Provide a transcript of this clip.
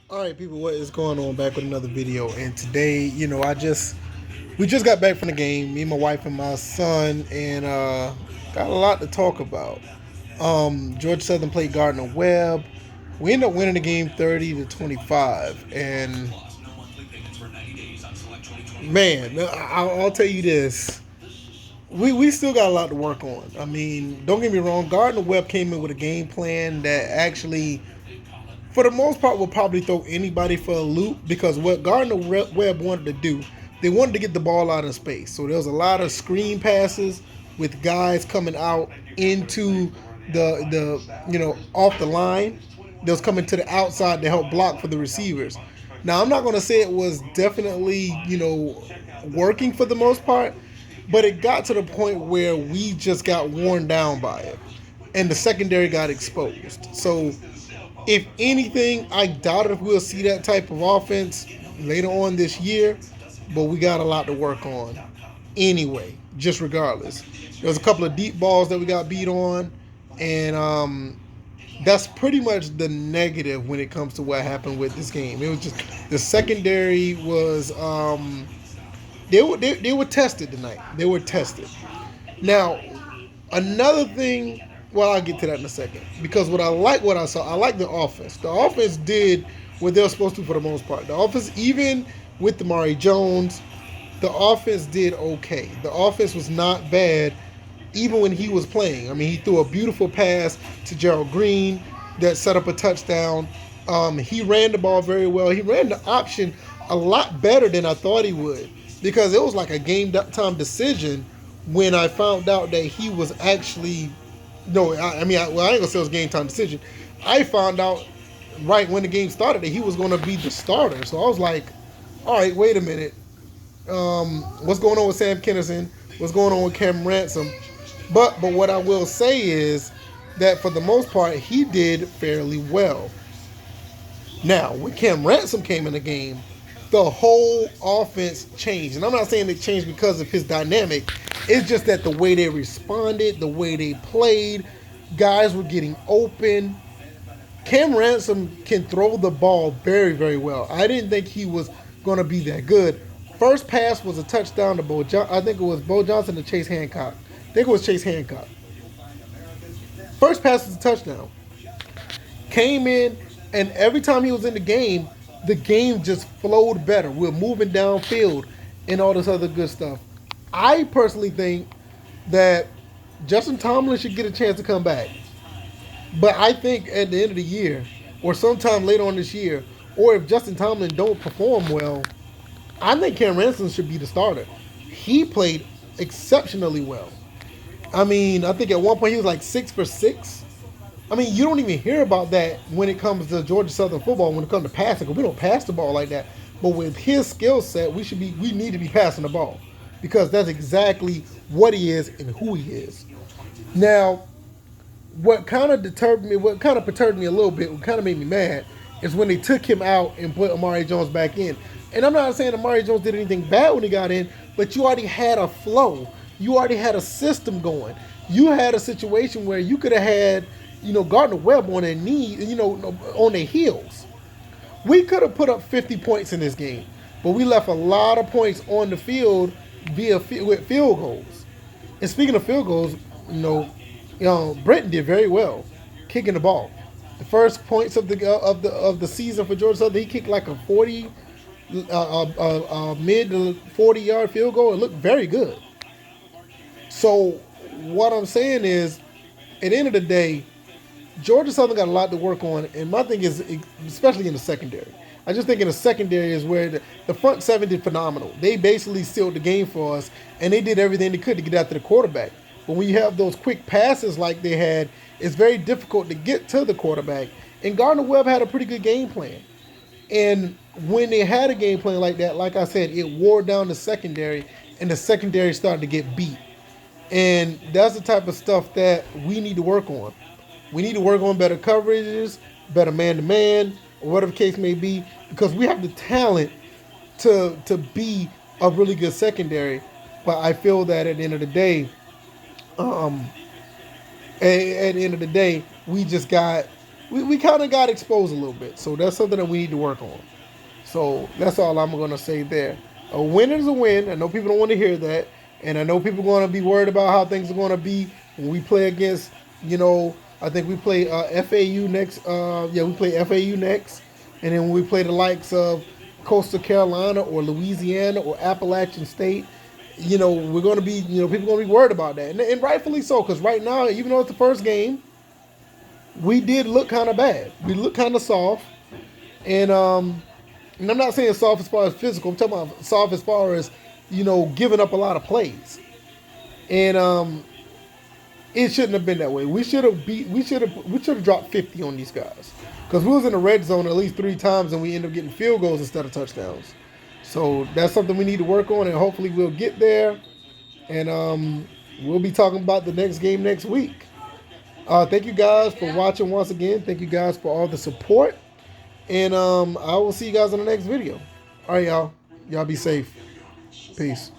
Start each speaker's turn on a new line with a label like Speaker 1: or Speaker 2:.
Speaker 1: All right, people, what is going on? Back with another video, and today, we just got back from the game. Me, my wife, and my son, and got a lot to talk about. Georgia Southern played Gardner-Webb. We ended up winning the game 30-25, and man, I'll tell you this: we still got a lot to work on. I mean, don't get me wrong. Gardner-Webb came in with a game plan that actually, for the most part, will probably throw anybody for a loop because what Gardner-Webb wanted to do, they wanted to get the ball out of space. So there was a lot of screen passes with guys coming out into the off the line. They was coming to the outside to help block for the receivers. Now I'm not going to say it was definitely working for the most part, but it got to the point where we just got worn down by it, and the secondary got exposed. So if anything, I doubt if we'll see that type of offense later on this year, but we got a lot to work on anyway, just regardless. There was a couple of deep balls that we got beat on, and that's pretty much the negative when it comes to what happened with this game. It was just the secondary was they were tested tonight. They were tested. Now, another thing, well, I'll get to that in a second. Because what I saw, I like the offense. The offense did what they were supposed to for the most part. The offense, even with Amari Jones, the offense did okay. The offense was not bad, even when he was playing. I mean, he threw a beautiful pass to Gerald Green that set up a touchdown. He ran the ball very well. He ran the option a lot better than I thought he would because it was like a game time decision when I found out that he was actually no. I ain't gonna say it was game time decision. I found out right when the game started that he was gonna be the starter. So I was like, all right, wait a minute. What's going on with Sam Kennison? What's going on with Cam Ransom? But what I will say is that for the most part he did fairly well. Now when Cam Ransom came in the game, the whole offense changed, and I'm not saying it changed because of his dynamic. It's just that the way they responded, the way they played, guys were getting open. Cam Ransom can throw the ball very, very well. I didn't think he was going to be that good. First pass was a touchdown to I think it was Bo Johnson to Chase Hancock. I think it was Chase Hancock. First pass was a touchdown. Came in, and every time he was in the game just flowed better. We were moving downfield and all this other good stuff. I personally think that Justin Tomlin should get a chance to come back. But I think at the end of the year, or sometime later on this year, or if Justin Tomlin don't perform well, I think Cam Ransom should be the starter. He played exceptionally well. I mean, I think at one point he was like 6 for 6. I mean, you don't even hear about that when it comes to Georgia Southern football. When it comes to passing, we don't pass the ball like that. But with his skill set, we need to be passing the ball because that's exactly what he is and who he is. Now, what kind of perturbed me a little bit, what kind of made me mad, is when they took him out and put Amari Jones back in. And I'm not saying Amari Jones did anything bad when he got in, but you already had a flow. You already had a system going. You had a situation where you could have had, Gardner-Webb on their knees, on their heels. We could have put up 50 points in this game, but we left a lot of points on the field with field goals. And speaking of field goals, Brenton did very well kicking the ball. The first points of the season for Georgia Southern, he kicked like a 40, mid to 40-yard field goal. It looked very good. So what I'm saying is, at the end of the day, Georgia Southern got a lot to work on, and my thing is, especially in the secondary. I just think in the secondary is where the front seven did phenomenal. They basically sealed the game for us, and they did everything they could to get after the quarterback. But when you have those quick passes like they had, it's very difficult to get to the quarterback. And Gardner-Webb had a pretty good game plan. And when they had a game plan like that, like I said, it wore down the secondary, and the secondary started to get beat. And that's the type of stuff that we need to work on. We need to work on better coverages, better man-to-man, or whatever the case may be, because we have the talent to be a really good secondary. But I feel that at the end of the day, we just got we kind of got exposed a little bit. So that's something that we need to work on. So that's all I'm going to say there. A win is a win. I know people don't want to hear that. And I know people are going to be worried about how things are going to be when we play against, I think we play FAU next. We play FAU next. And then when we play the likes of Coastal Carolina or Louisiana or Appalachian State, we're going to be, people are going to be worried about that. And rightfully so, because right now, even though it's the first game, we did look kind of bad. We look kind of soft. And I'm not saying soft as far as physical. I'm talking about soft as far as, giving up a lot of plays. And it shouldn't have been that way. We should have dropped 50 on these guys. Because we was in the red zone at least 3 times and we ended up getting field goals instead of touchdowns. So that's something we need to work on, and hopefully we'll get there. And we'll be talking about the next game next week. Thank you guys for watching once again. Thank you guys for all the support. And I will see you guys in the next video. All right, y'all. Y'all be safe. Peace.